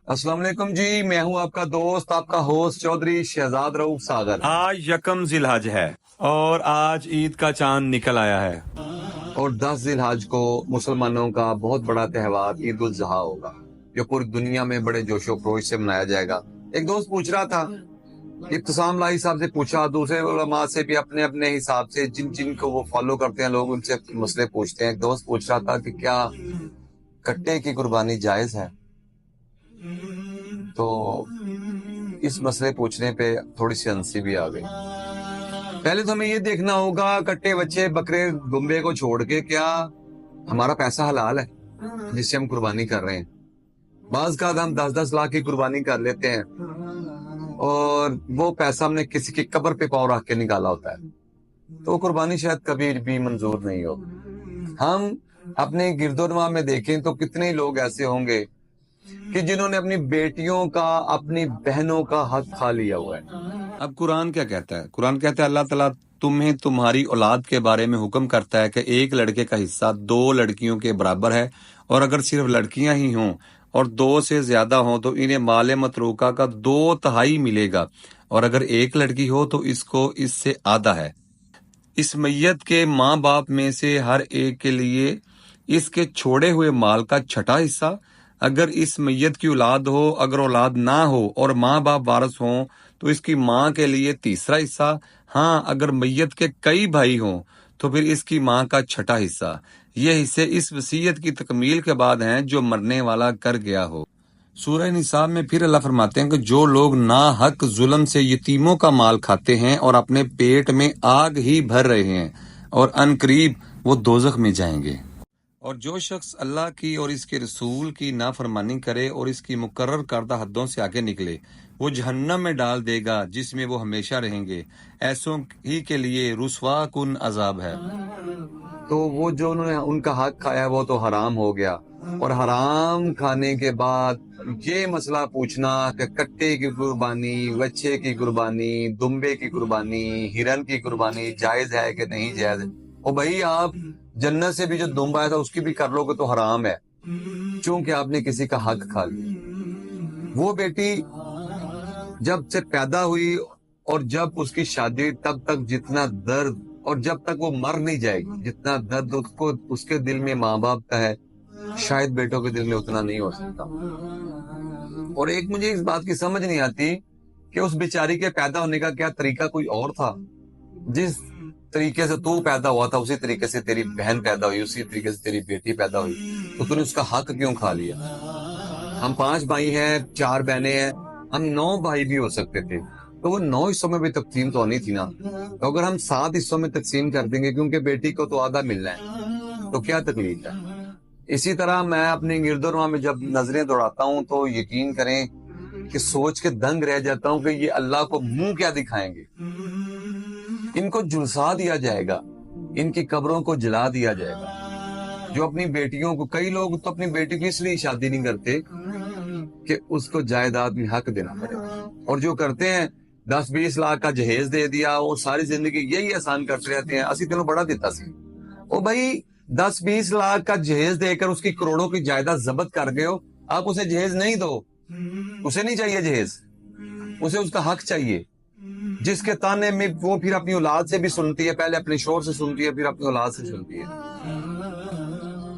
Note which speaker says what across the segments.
Speaker 1: अस्सलाम वालेकुम जी। मैं हूं आपका दोस्त, आपका होस्ट चौधरी शहजाद रऊफ सागर।
Speaker 2: आज यकम जिलहज है और आज ईद का चांद निकल आया है
Speaker 1: और 10 जिलहज को मुसलमानों का बहुत बड़ा त्यौहार ईद उल जुहा होगा, जो पूरी दुनिया में बड़े जोशो खरोश से मनाया जाएगा। एक दोस्त पूछ रहा था, इब्तिसाम लाई साहब से पूछा, दूसरे उलमा से भी अपने अपने हिसाब से जिन जिन को वो फॉलो करते हैं लोग उनसे मसले पूछते हैं। एक दोस्त पूछ रहा था कि क्या कट्टे की कुर्बानी जायज है। तो इस मसले पूछने पे थोड़ी सी हंसी भी आ गई। पहले तो हमें ये देखना होगा, कट्टे बच्चे बकरे दुम्बे को छोड़ के क्या हमारा पैसा हलाल है जिससे हम कुर्बानी कर रहे हैं। बाज का हम 10-10 लाख की कुर्बानी कर लेते हैं और वो पैसा हमने किसी की कब्र पे पाँव रख के निकाला होता है, तो कुर्बानी शायद कभी भी मंजूर नहीं होगी। हम अपने गिरदोनवा में देखें तो कितने ही लोग ऐसे होंगे कि जिन्होंने अपनी बेटियों का, अपनी बहनों का हक खा लिया हुआ है।
Speaker 2: अब कुरान क्या कहता है? कुरान कहता है अल्लाह ताला तुम्हें तुम्हारी औलाद के बारे में हुक्म करता है कि एक लड़के का हिस्सा 2 लड़कियों के बराबर है, और अगर सिर्फ लड़कियां ही हों और 2 से ज्यादा हों तो इन्हें माले मतरूका का 2/3 मिलेगा, और अगर एक लड़की हो तो इसको इससे आधा है। इस मैयत के माँ बाप में से हर एक के लिए इसके छोड़े हुए माल का छठा हिस्सा। अगर इस मैयत की औलाद हो, अगर औलाद ना हो और माँ बाप वारिस हों तो इसकी माँ के लिए तीसरा हिस्सा। हाँ, अगर मैयत के कई भाई हों तो फिर इसकी माँ का छठा हिस्सा। ये हिस्से इस वसीयत की तकमील के बाद हैं जो मरने वाला कर गया हो। सूरह निसा में फिर अल्लाह फरमाते हैं कि जो लोग ना हक जुल्म से यतीमों का माल खाते हैं और अपने पेट में आग ही भर रहे हैं, और अनकरीब वो दोजख में जाएंगे। और जो शख्स अल्लाह की और इसके रसूल की नाफरमानी करे और इसकी मुकर्रर करदा हदों से आगे निकले, वो जहन्नम में डाल देगा जिसमें वो हमेशा रहेंगे। ऐसों ही के लिए रुस्वा कुन अजाब है।
Speaker 1: तो वो जो उन्होंने उनका हक खाया वो तो हराम हो गया, और हराम खाने के बाद ये मसला पूछना कि कट्टे की कुर्बानी, बच्चे की कुर्बानी, दुम्बे की कुर्बानी, हिरन की कुर्बानी जायज है कि नहीं जायज है। ओ भाई, आप जन्नत से भी जो दुम्ब आया था उसकी भी कर लोगे तो हराम है, क्योंकि आपने किसी का हक खा लिया। वो बेटी जब से पैदा हुई और जब उसकी शादी हुई तब तक जितना दर्द, और जब तक वो मर नहीं जाएगी जितना दर्द उसको उसके दिल में माँ बाप का है, शायद बेटों के दिल में उतना नहीं हो सकता। और एक मुझे इस बात की समझ नहीं आती कि उस बेचारी के पैदा होने का क्या तरीका कोई और था। जिस तरीके से तू पैदा हुआ था उसी तरीके से तेरी बहन पैदा हुई, उसी तरीके से तेरी बेटी पैदा हुई, तो तूने उसका हक क्यों खा लिया। हम 5 भाई हैं, 4 बहनें हैं, हम 9 भाई भी हो सकते थे, तो वो 9 हिस्सों में भी तकसीम तो होनी थी ना। तो अगर हम 7 हिस्सों में तकसीम कर देंगे क्योंकि बेटी को तो आधा मिलना है, तो क्या तकलीफ है। इसी तरह मैं अपने गिरदोनवा में जब नजरें दौड़ाता हूँ तो यकीन करें कि सोच के दंग रह जाता हूँ कि ये अल्लाह को मुंह क्या दिखाएंगे। इनको झुलसा दिया जाएगा, इनकी कब्रों को जला दिया जाएगा। जो अपनी बेटियों को, कई लोग तो अपनी बेटी की इसलिए शादी नहीं करते कि उसको जायदाद में हक देना पड़े, और जो करते हैं 10-20 लाख का जहेज दे दिया, वो सारी जिंदगी यही आसान करते रहते हैं, असी तेनों बड़ा देता सी। ओ भाई, 10-20 लाख का जहेज देकर उसकी करोड़ों की जायदाद जब्त कर गए हो, आप उसे जहेज नहीं दो। उसे नहीं चाहिए जहेज, उसे उसका हक चाहिए, जिसके ताने में वो फिर अपनी औलाद से भी सुनती है, पहले अपने शोर से सुनती है, फिर अपनी औलाद से सुनती है।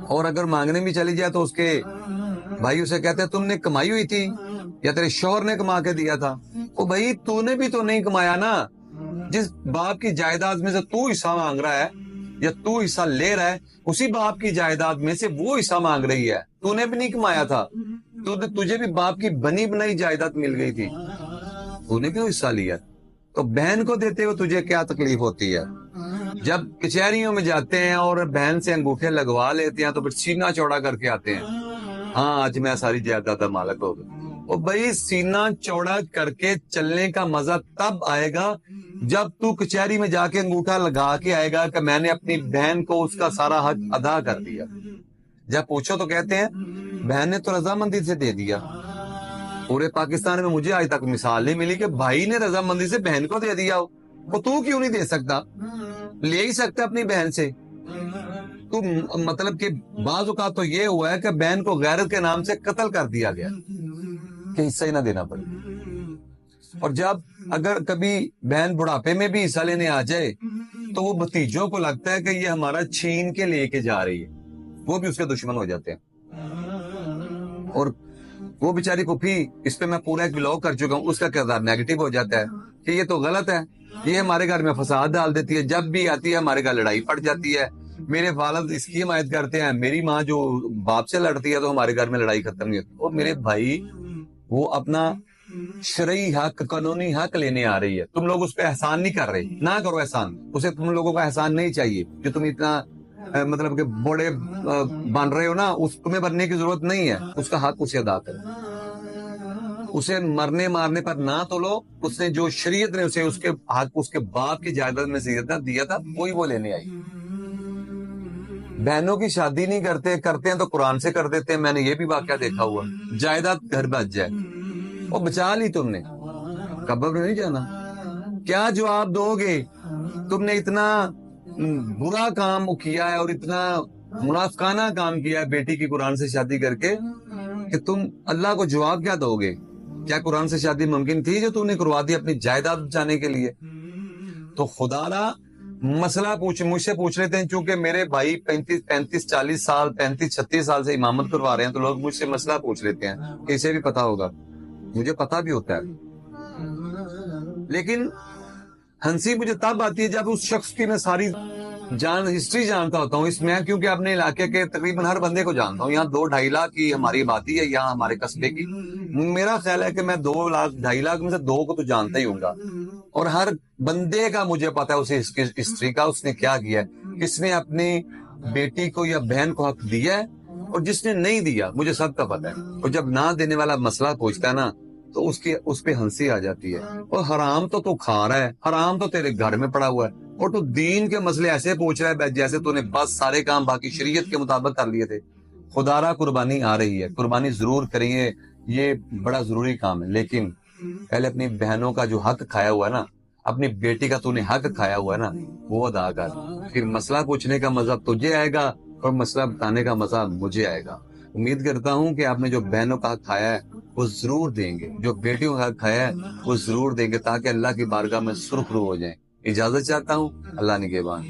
Speaker 1: और अगर मांगने भी चली जाए तो उसके भाई उसे कहते हैं तुमने कमाई हुई थी या तेरे शोहर ने कमा के दिया था। ओ भाई, तूने भी तो नहीं कमाया ना। जिस बाप की जायदाद में से तू हिस्सा मांग रहा है या तू हिस्सा ले रहा है, उसी बाप की जायदाद में से वो हिस्सा मांग रही है। तूने भी नहीं कमाया था, तुझे भी बाप की बनी बनाई जायदाद मिल गई थी, तूने क्यों हिस्सा लिया। तो बहन को देते हुए तुझे क्या तकलीफ होती है। जब कचहरियों में जाते हैं और बहन से अंगूठे लगवा लेते हैं तो फिर सीना चौड़ा करके आते हैं, हाँ आज मैं सारी जायदाद का मालिक हो गया। और भाई, सीना चौड़ा करके चलने का मजा तब आएगा जब तू कचहरी में जाके अंगूठा लगा के आएगा कि मैंने अपनी बहन को उसका सारा हक अदा कर दिया। जब पूछो तो कहते हैं बहन ने तो रजामंदी से दे दिया। पूरे पाकिस्तान में मुझे आज तक मिसाल नहीं मिली कि भाई ने रजामंदी से बहन को दे दिया हो। वो तू क्यों नहीं दे सकता, ले ही सकता अपनी बहन से। तू मतलब कि बाज़ औक़ात तो ये हुआ है कि बहन को गैरत के नाम से कत्ल कर दिया गया, کہ حصہ ہی نہ دینا پڑے. اور جب اگر کبھی بہن بڑھاپے میں بھی حصہ لینے آ جائے تو وہ بھتیجوں کو لگتا ہے کہ یہ ہمارا چھین کے لے کے جا رہی ہے, وہ بھی اس کے دشمن ہو جاتے ہیں. اور وہ بیچاری پھوپھی, اس پہ میں پورا ایک بلاگ کر چکا ہوں, اس کا کردار نیگیٹو ہو جاتا ہے کہ یہ تو غلط ہے, یہ ہمارے گھر میں فساد ڈال دیتی ہے, جب بھی آتی ہے ہمارے گھر لڑائی پڑ جاتی ہے, میرے والد اس کی حمایت کرتے ہیں, میری ماں جو باپ سے لڑتی ہے تو ہمارے گھر میں لڑائی ختم نہیں ہوتی. اور میرے بھائی وہ اپنا شرعی حق, قانونی حق لینے آ رہی ہے, تم لوگ اس پہ احسان نہیں کر رہے, نہ کرو احسان, اسے تم لوگوں کا احسان نہیں چاہیے جو تم اتنا مطلب کہ بڑے بن رہے ہو نا, اس تمہیں بننے کی ضرورت نہیں ہے, اس کا حق اسے ادا کرو. اسے مرنے مارنے پر نہ تو لو, اس نے جو شریعت نے اسے اس کے حق اس کے باپ کی جائیداد میں سے دیا تھا وہی وہ لینے آئی. بہنوں کی شادی نہیں کرتے ہیں تو قرآن سے کر دیتے ہیں, میں نے یہ بھی واقعہ دیکھا ہوا, جائیداد گھر بچ جائے, وہ بچا لی تم نے, قبر میں نہیں جانا. کیا جواب دو گے؟ تم نے اتنا برا کام کیا ہے اور اتنا منافقانہ کام کیا ہے بیٹی کی قرآن سے شادی کر کے, کہ تم اللہ کو جواب کیا دو گے؟ کیا قرآن سے شادی ممکن تھی جو تم نے کروا دی اپنی جائیداد بچانے کے لیے؟ تو خدا را مسئلہ مجھ سے پوچھ لیتے ہیں, چونکہ میرے بھائی 35-40 سال 35-36 سال سے امامت کروا رہے ہیں, تو لوگ مجھ سے مسئلہ پوچھ لیتے ہیں کہ اسے بھی پتا ہوگا, مجھے پتا بھی ہوتا ہے, لیکن ہنسی مجھے تب آتی ہے جب اس شخص کی میں ساری ہسٹری جانتا ہوتا ہوں. اس میں کیونکہ اپنے علاقے کے تقریباً ہر بندے کو جانتا ہوں, یہاں 2-2.5 لاکھ کی ہماری آبادی ہے یہاں ہمارے قصبے کی, میرا خیال ہے کہ میں 2-2.5 لاکھ میں سے 2 کو تو جانتا ہی ہوں گا, اور ہر بندے کا مجھے پتا ہے اسے ہسٹری کا, اس نے کیا کیا ہے, کس نے اپنی بیٹی کو یا بہن کو حق دیا ہے اور جس نے نہیں دیا, مجھے سب کا پتا ہے. اور جب نہ دینے والا مسئلہ پوچھتا ہے نا تو اس پہ ہنسی آ جاتی ہے. اور حرام تو کھا رہا ہے, حرام تو تیرے گھر میں پڑا ہوا ہے, اور تو دین کے مسئلے ایسے پوچھ رہا ہے جیسے تو نے بس سارے کام باقی شریعت کے مطابق کر لیے تھے. خدا را قربانی آ رہی ہے, قربانی ضرور کریے, یہ بڑا ضروری کام ہے, لیکن پہلے اپنی بہنوں کا جو حق کھایا ہوا ہے نا, اپنی بیٹی کا تو نے حق کھایا ہوا ہے نا, وہ ادا کر, پھر مسئلہ پوچھنے کا مزہ تجھے آئے گا اور مسئلہ بتانے کا مزہ مجھے آئے گا. امید کرتا ہوں کہ آپ نے جو بہنوں کا حق کھایا ہے وہ ضرور دیں گے, جو بیٹیوں کا حق کھایا ہے وہ ضرور دیں گے, تاکہ اللہ کی بارگاہ میں سرخرو ہو جائیں. اجازت چاہتا ہوں, اللہ نگہبان.